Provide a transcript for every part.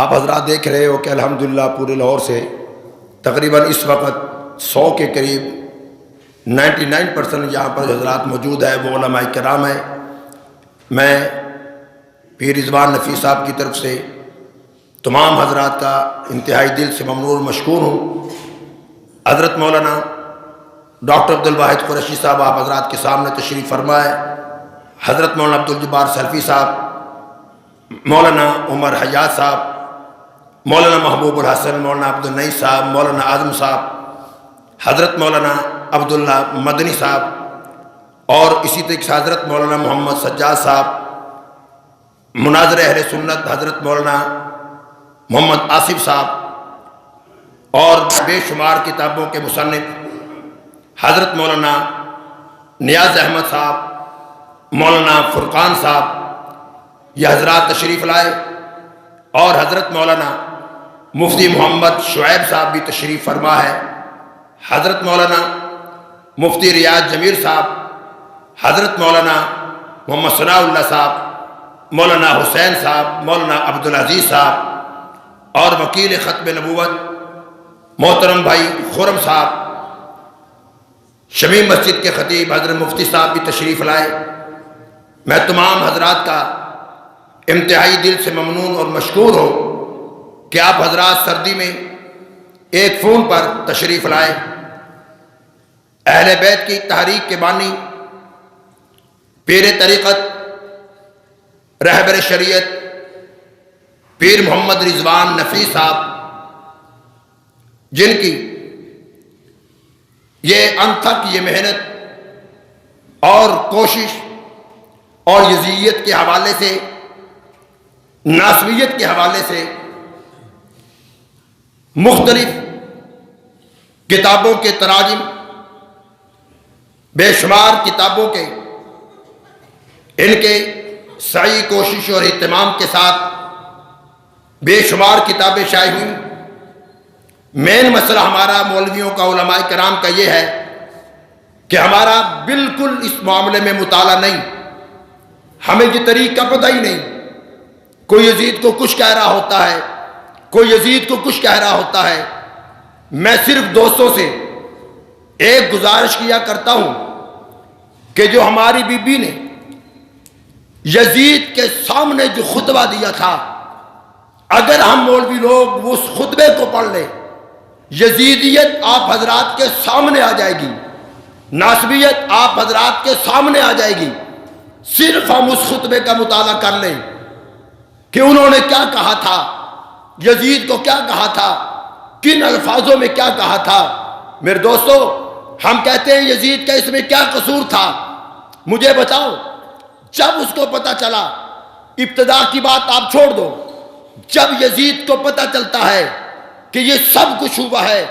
آپ حضرات دیکھ رہے ہو کہ الحمدللہ پورے لاہور سے تقریباً اس وقت 100 کے قریب 99% یہاں پر حضرات موجود ہے، وہ علماء کرام ہیں۔ میں پیر رضوان نفیس صاحب کی طرف سے تمام حضرات کا انتہائی دل سے ممنون اور مشکور ہوں۔ حضرت مولانا ڈاکٹر عبدالواحد قریشی صاحب آپ حضرات کے سامنے تشریف فرما ہے، حضرت مولانا عبدالجبار سلفی صاحب، مولانا عمر حیات صاحب، مولانا محبوب الحسن، مولانا عبدالنعی صاحب، مولانا اعظم صاحب، حضرت مولانا عبداللہ مدنی صاحب، اور اسی طریقے سے حضرت مولانا محمد سجاد صاحب، مناظر اہل سنت حضرت مولانا محمد آصف صاحب، اور بے شمار کتابوں کے مصنف حضرت مولانا نیاز احمد صاحب، مولانا فرقان صاحب، یہ حضرات تشریف لائے، اور حضرت مولانا مفتی محمد شعیب صاحب بھی تشریف فرما ہے، حضرت مولانا مفتی ریاض جمیل صاحب، حضرت مولانا محمد ثناء اللہ صاحب، مولانا حسین صاحب، مولانا عبدالعزیز صاحب، اور وکیل ختم نبوت محترم بھائی خرم صاحب، شمیم مسجد کے خطیب حضرت مفتی صاحب بھی تشریف لائے۔ میں تمام حضرات کا انتہائی دل سے ممنون اور مشکور ہوں کہ آپ حضرات سردی میں ایک فون پر تشریف لائے۔ اہل بیت کی تحریک کے بانی، پیر طریقت، رہبر شریعت پیر محمد رضوان نفیس صاحب، جن کی یہ انتھک یہ محنت اور کوشش اور یزیدیت کے حوالے سے، ناسبیت کے حوالے سے مختلف کتابوں کے تراجم، بے شمار کتابوں کے ان کے سعی کوشش اور اہتمام کے ساتھ بے شمار کتابیں شائع ہوئیں۔ مین مسئلہ ہمارا مولویوں کا، علماء کرام کا یہ ہے کہ ہمارا بالکل اس معاملے میں مطالعہ نہیں، ہمیں یہ طریقہ پتہ ہی نہیں۔ کوئی یزید کو کچھ کہہ رہا ہوتا ہے، کوئی یزید کو کچھ کہہ رہا ہوتا ہے۔ میں صرف دوستوں سے ایک گزارش کیا کرتا ہوں کہ جو ہماری بی بی نے یزید کے سامنے جو خطبہ دیا تھا، اگر ہم مولوی لوگ اس خطبے کو پڑھ لیں، یزیدیت آپ حضرات کے سامنے آ جائے گی، ناسبیت آپ حضرات کے سامنے آ جائے گی۔ صرف ہم اس خطبے کا مطالعہ کر لیں کہ انہوں نے کیا کہا تھا، یزید کو کیا کہا تھا، کن الفاظوں میں کیا کہا تھا۔ میرے دوستو، ہم کہتے ہیں یزید کا اس میں کیا قصور تھا؟ مجھے بتاؤ۔ جب اس کو پتہ چلا، ابتدا کی بات آپ چھوڑ دو، جب یزید کو پتہ چلتا ہے کہ یہ سب کچھ ہوا ہے،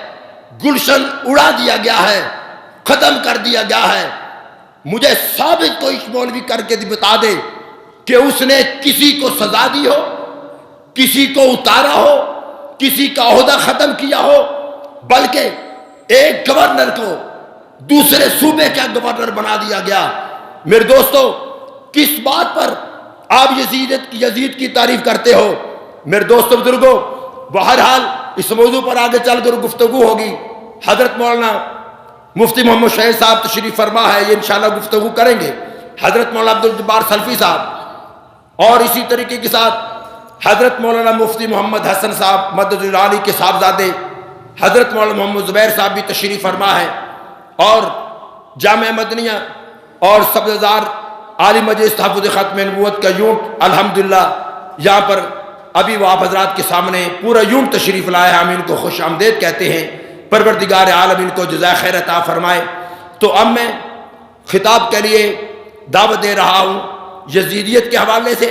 گلشن اڑا دیا گیا ہے، ختم کر دیا گیا ہے، مجھے ثابت کوئی مولوی کر کے بتا دے کہ اس نے کسی کو سزا دی ہو، کسی کو اتارا ہو، کسی کا عہدہ ختم کیا ہو، بلکہ ایک گورنر کو دوسرے صوبے کا گورنر بنا دیا گیا۔ میرے دوستو، کس بات پر آپ یزید کی تعریف کرتے ہو؟ میرے دوستو بزرگوں، بہرحال اس موضوع پر آگے چل کر گفتگو ہوگی۔ حضرت مولانا مفتی محمد شعیب صاحب تشریف فرما ہے، یہ انشاءاللہ گفتگو کریں گے۔ حضرت مولانا عبدالجبار سلفی صاحب، اور اسی طریقے کے ساتھ حضرت مولانا مفتی محمد حسن صاحب مدد العالی کے صاحبزادے حضرت مولانا محمد زبیر صاحب بھی تشریف فرما ہے، اور جامعہ مدنیہ اور سبززار عالی مجلس تحفظ ختم نبوت کا یونٹ الحمدللہ یہاں پر ابھی وہ آپ حضرات کے سامنے پورا یونٹ تشریف لائے ہیں، ہم ان کو خوش آمدید کہتے ہیں۔ پروردگار عالم ان کو جزائے خیر عطا فرمائے۔ تو اب میں خطاب کے لیے دعوت دے رہا ہوں، یزیدیت کے حوالے سے،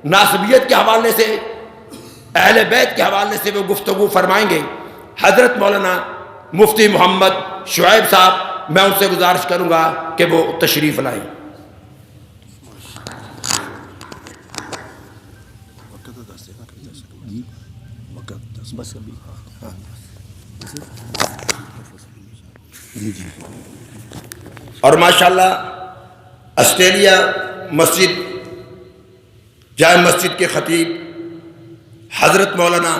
ناسبیت کے حوالے سے، اہل بیت کے حوالے سے وہ گفتگو فرمائیں گے حضرت مولانا مفتی محمد شعیب صاحب۔ میں ان سے گزارش کروں گا کہ وہ تشریف لائیں۔ اور ماشاءاللہ آسٹریلیا مسجد، جامع مسجد کے خطیب حضرت مولانا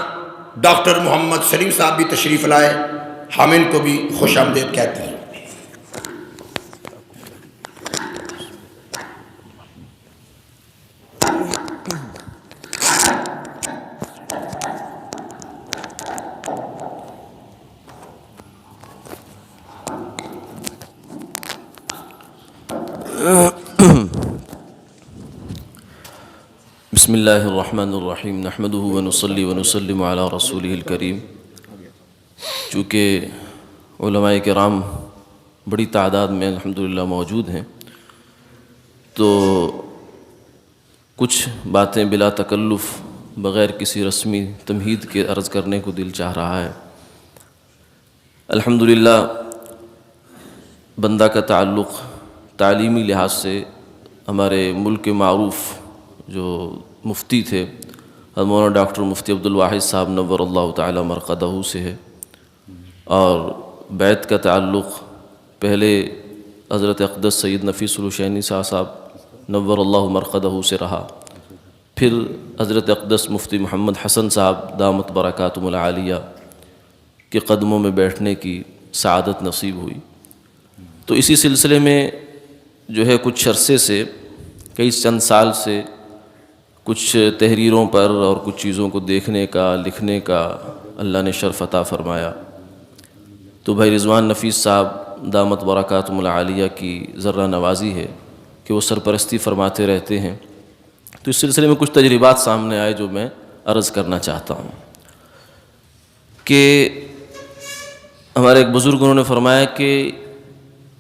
ڈاکٹر محمد سلیم صاحب بھی تشریف لائے، ہم ان کو بھی خوش آمدید کہتے ہیں۔ بسم اللہ الرحمن الرحیم نحمدہ ونصلی ونسلم علی رسولہ الکریم۔ چونکہ علماء کرام بڑی تعداد میں الحمدللہ موجود ہیں، تو کچھ باتیں بلا تکلف بغیر کسی رسمی تمہید کے عرض کرنے کو دل چاہ رہا ہے۔ الحمدللہ بندہ کا تعلق تعلیمی لحاظ سے ہمارے ملک معروف جو مفتی تھے حضرت مولانا ڈاکٹر مفتی عبدالواحد صاحب نور اللہ تعالی مرقدہ سے ہے، اور بیت کا تعلق پہلے حضرت اقدس سید نفیس الحسینی صاحب نور اللہ مرقدہ سے رہا، پھر حضرت اقدس مفتی محمد حسن صاحب دامت برکاتہم العالیہ کے قدموں میں بیٹھنے کی سعادت نصیب ہوئی۔ تو اسی سلسلے میں جو ہے کچھ عرصے سے، کئی چند سال سے کچھ تحریروں پر اور کچھ چیزوں کو دیکھنے کا، لکھنے کا اللہ نے شرف عطا فرمایا۔ تو بھائی رضوان نفیس صاحب دامت برکاتہم العالیہ کی ذرہ نوازی ہے کہ وہ سرپرستی فرماتے رہتے ہیں، تو اس سلسلے میں کچھ تجربات سامنے آئے جو میں عرض کرنا چاہتا ہوں کہ ہمارے ایک بزرگ انہوں نے فرمایا کہ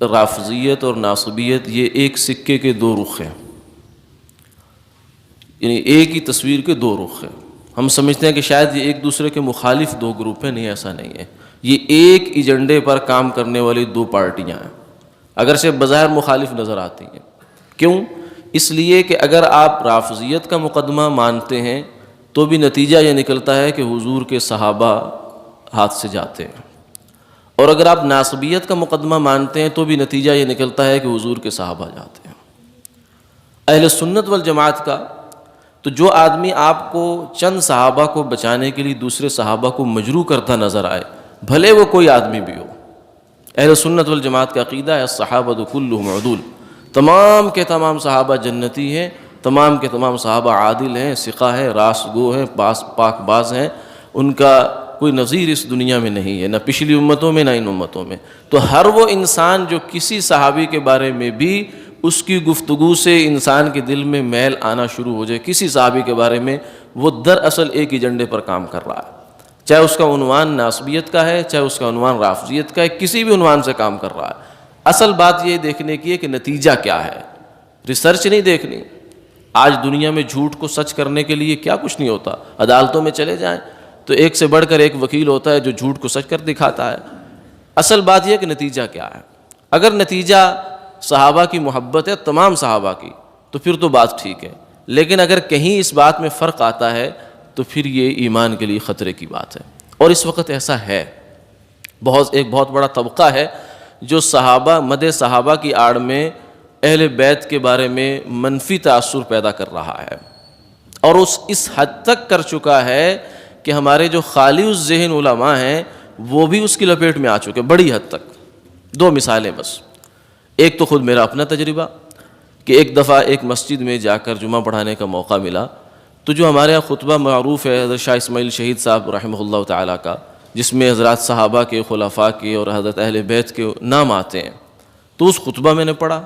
رافضیت اور ناصبیت یہ ایک سکے کے دو رخ ہیں، یعنی ایک ہی تصویر کے دو رخ ہیں۔ ہم سمجھتے ہیں کہ شاید یہ ایک دوسرے کے مخالف دو گروپ ہیں، نہیں، ایسا نہیں ہے، یہ ایک ایجنڈے پر کام کرنے والی دو پارٹیاں ہیں، اگرچہ بظاہر مخالف نظر آتی ہیں۔ کیوں؟ اس لیے کہ اگر آپ رافضیت کا مقدمہ مانتے ہیں تو بھی نتیجہ یہ نکلتا ہے کہ حضور کے صحابہ ہاتھ سے جاتے ہیں، اور اگر آپ ناصبیت کا مقدمہ مانتے ہیں تو بھی نتیجہ یہ نکلتا ہے کہ حضور کے صحابہ جاتے ہیں۔ اہل سنت والجماعت کا تو جو آدمی آپ کو چند صحابہ کو بچانے کے لیے دوسرے صحابہ کو مجروح کرتا نظر آئے، بھلے وہ کوئی آدمی بھی ہو، اہل سنت والجماعت کا عقیدہ ہے الصحابۃ کلھم عدول، تمام کے تمام صحابہ جنتی ہیں، تمام کے تمام صحابہ عادل ہیں، ثقہ ہیں، راست گو ہیں، پاک باز ہیں، ان کا کوئی نظیر اس دنیا میں نہیں ہے، نہ پچھلی امتوں میں نہ ان امتوں میں۔ تو ہر وہ انسان جو کسی صحابی کے بارے میں بھی اس کی گفتگو سے انسان کے دل میں میل آنا شروع ہو جائے کسی صحابی کے بارے میں، وہ دراصل ایک ایجنڈے پر کام کر رہا ہے، چاہے اس کا عنوان ناصبیت کا ہے، چاہے اس کا عنوان رافضیت کا ہے، کسی بھی عنوان سے کام کر رہا ہے۔ اصل بات یہ دیکھنے کی ہے کہ نتیجہ کیا ہے، ریسرچ نہیں دیکھنی۔ آج دنیا میں جھوٹ کو سچ کرنے کے لیے کیا کچھ نہیں ہوتا، عدالتوں میں چلے جائیں تو ایک سے بڑھ کر ایک وکیل ہوتا ہے جو جھوٹ کو سچ کر دکھاتا ہے۔ اصل بات یہ ہے کہ نتیجہ کیا ہے۔ اگر نتیجہ صحابہ کی محبت ہے، تمام صحابہ کی، تو پھر تو بات ٹھیک ہے، لیکن اگر کہیں اس بات میں فرق آتا ہے تو پھر یہ ایمان کے لیے خطرے کی بات ہے۔ اور اس وقت ایسا ہے، ایک بہت بڑا طبقہ ہے جو صحابہ، مدح صحابہ کی آڑ میں اہل بیت کے بارے میں منفی تاثر پیدا کر رہا ہے، اور اس حد تک کر چکا ہے کہ ہمارے جو خالی الذہن علماء ہیں وہ بھی اس کی لپیٹ میں آ چکے، بڑی حد تک۔ دو مثالیں بس، ایک تو خود میرا اپنا تجربہ کہ ایک دفعہ ایک مسجد میں جا کر جمعہ پڑھانے کا موقع ملا، تو جو ہمارے یہاں خطبہ معروف ہے حضرت شاہ اسماعیل شہید صاحب رحمہ اللہ تعالیٰ کا، جس میں حضرات صحابہ کے، خلفاء کے اور حضرت اہل بیت کے نام آتے ہیں، تو اس خطبہ میں نے پڑھا۔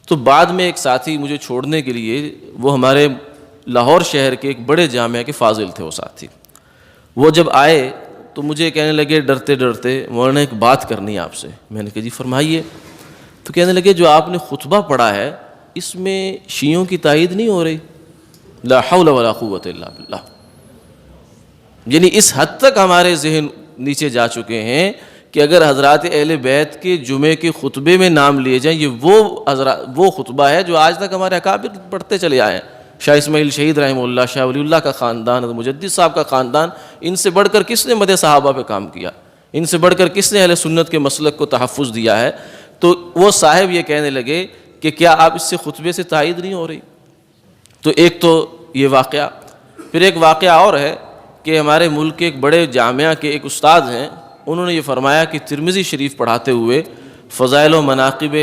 تو بعد میں ایک ساتھی مجھے چھوڑنے کے لیے، وہ ہمارے لاہور شہر کے ایک بڑے جامعہ کے فاضل تھے وہ ساتھی، وہ جب آئے تو مجھے کہنے لگے ڈرتے ڈرتے، مولانا ایک بات کرنی ہے آپ سے۔ میں نے کہا جی فرمائیے۔ تو کہنے لگے جو آپ نے خطبہ پڑھا ہے اس میں شیعوں کی تائید نہیں ہو رہی؟ لا حول ولا قوت الا باللہ۔ یعنی اس حد تک ہمارے ذہن نیچے جا چکے ہیں کہ اگر حضرات اہل بیت کے جمعے کے خطبے میں نام لیے جائیں، یہ وہ خطبہ ہے جو آج تک ہمارے اکابر پڑھتے چلے آئے ہیں، شاہ اسماعیل شہید رحمہ اللہ، شاہ ولی اللہ کا خاندان، مجدد صاحب کا خاندان۔ ان سے بڑھ کر کس نے مدح صحابہ پہ کام کیا؟ ان سے بڑھ کر کس نے اہل سنت کے مسلک کو تحفظ دیا ہے؟ تو وہ صاحب یہ کہنے لگے کہ کیا آپ اس سے خطبے سے تائید نہیں ہو رہی؟ تو ایک تو یہ واقعہ، پھر ایک واقعہ اور ہے کہ ہمارے ملک کے ایک بڑے جامعہ کے ایک استاد ہیں، انہوں نے یہ فرمایا کہ ترمذی شریف پڑھاتے ہوئے فضائل و مناقب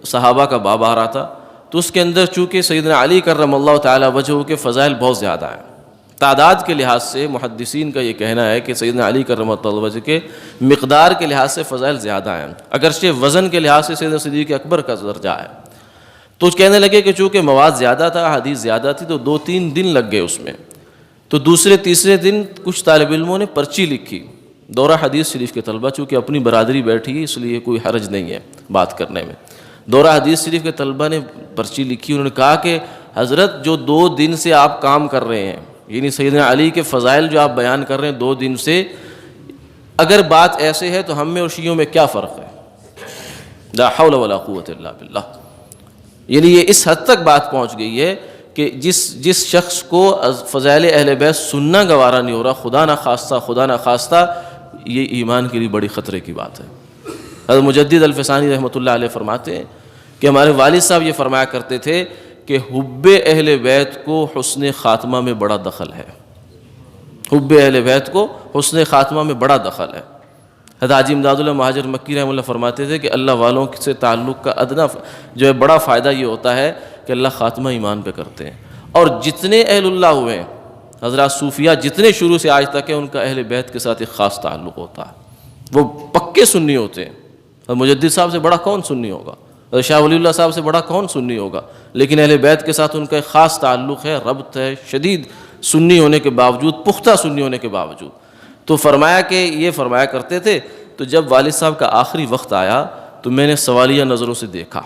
صحابہ کا باب آ رہا تھا، تو اس کے اندر چونکہ سیدنا علی کرم اللہ تعالی وجہہ کے فضائل بہت زیادہ ہیں، تعداد کے لحاظ سے محدثین کا یہ کہنا ہے کہ سیدنا علی کرم اللہ وجہ کے مقدار کے لحاظ سے فضائل زیادہ ہیں، اگرچہ وزن کے لحاظ سے سیدنا صدیق اکبر کا درجہ ہے۔ تو کہنے لگے کہ چونکہ مواد زیادہ تھا، حدیث زیادہ تھی، تو 2-3 دن لگ گئے اس میں۔ تو دوسرے تیسرے دن کچھ طالب علموں نے پرچی لکھی، دورہ حدیث شریف کے طلبہ، چونکہ اپنی برادری بیٹھی اس لیے کوئی حرج نہیں ہے بات کرنے میں، دورہ حدیث شریف کے طلبہ نے پرچی لکھی، انہوں نے کہا کہ حضرت جو 2 دن سے آپ کام کر رہے ہیں، یعنی سیدنا علی کے فضائل جو آپ بیان کر رہے ہیں 2 دن سے، اگر بات ایسے ہے تو ہم میں اور شیعوں میں کیا فرق ہے؟ لا حول ولا قوت الا باللہ۔ یعنی یہ اس حد تک بات پہنچ گئی ہے کہ جس شخص کو فضائل اہل بیت سننا گوارا نہیں ہو رہا، خدا نہ خواستہ یہ ایمان کے لیے بڑی خطرے کی بات ہے۔ حضرت مجدد الفسانی رحمۃ اللہ علیہ فرماتے ہیں کہ ہمارے والد صاحب یہ فرمایا کرتے تھے کہ حب اہل بیت کو حسن خاتمہ میں بڑا دخل ہے، حب اہل بیت کو حسن خاتمہ میں بڑا دخل ہے۔ حضرت حاجی امداد اللہ مہاجر مکی رحمہ اللہ فرماتے تھے کہ اللہ والوں سے تعلق کا ادنا جو ہے بڑا فائدہ یہ ہوتا ہے کہ اللہ خاتمہ ایمان پہ کرتے ہیں، اور جتنے اہل اللہ ہوئے ہیں حضرات صوفیہ جتنے شروع سے آج تک ہیں، ان کا اہل بیت کے ساتھ ایک خاص تعلق ہوتا ہے، وہ پکے سنی ہوتے ہیں۔ حضرت مجدد صاحب سے بڑا کون سنی ہوگا، حضرت شاہ ولی اللہ صاحب سے بڑا کون سنی ہوگا، لیکن اہل بیت کے ساتھ ان کا ایک خاص تعلق ہے، ربط ہے، شدید سنی ہونے کے باوجود، پختہ سنی ہونے کے باوجود۔ تو فرمایا کہ یہ فرمایا کرتے تھے، تو جب والد صاحب کا آخری وقت آیا تو میں نے سوالیہ نظروں سے دیکھا،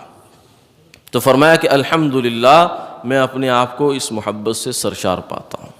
تو فرمایا کہ الحمدللہ میں اپنے آپ کو اس محبت سے سرشار پاتا ہوں۔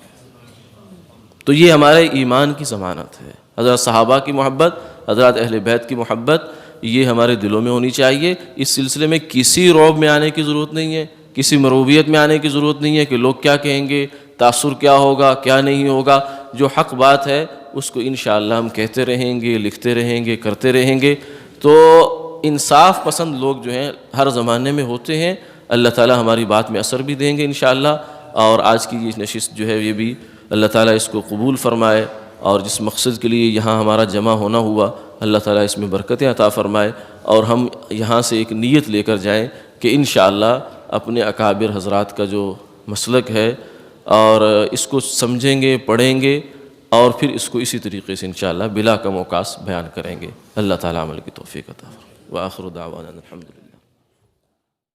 تو یہ ہمارے ایمان کی ضمانت ہے، حضرت صحابہ کی محبت، حضرات اہل بیت کی محبت، یہ ہمارے دلوں میں ہونی چاہیے۔ اس سلسلے میں کسی رعب میں آنے کی ضرورت نہیں ہے، کسی مروبیت میں آنے کی ضرورت نہیں ہے کہ لوگ کیا کہیں گے، تاثر کیا ہوگا، کیا نہیں ہوگا۔ جو حق بات ہے اس کو انشاءاللہ ہم کہتے رہیں گے، لکھتے رہیں گے، کرتے رہیں گے۔ تو انصاف پسند لوگ جو ہیں ہر زمانے میں ہوتے ہیں، اللہ تعالی ہماری بات میں اثر بھی دیں گے انشاءاللہ۔ اور آج کی یہ نشست جو ہے یہ بھی اللہ تعالی اس کو قبول فرمائے، اور جس مقصد کے لیے یہاں ہمارا جمع ہونا ہوا اللہ تعالی اس میں برکتیں عطا فرمائے، اور ہم یہاں سے ایک نیت لے کر جائیں کہ انشاءاللہ اپنے اکابر حضرات کا جو مسلک ہے اور اس کو سمجھیں گے، پڑھیں گے، اور پھر اس کو اسی طریقے سے انشاءاللہ بلا کم اوقاس بیان کریں گے۔ اللہ تعالی عمل کی توفیق عطا فرمائے۔ وآخر دعوانا الحمدللہ۔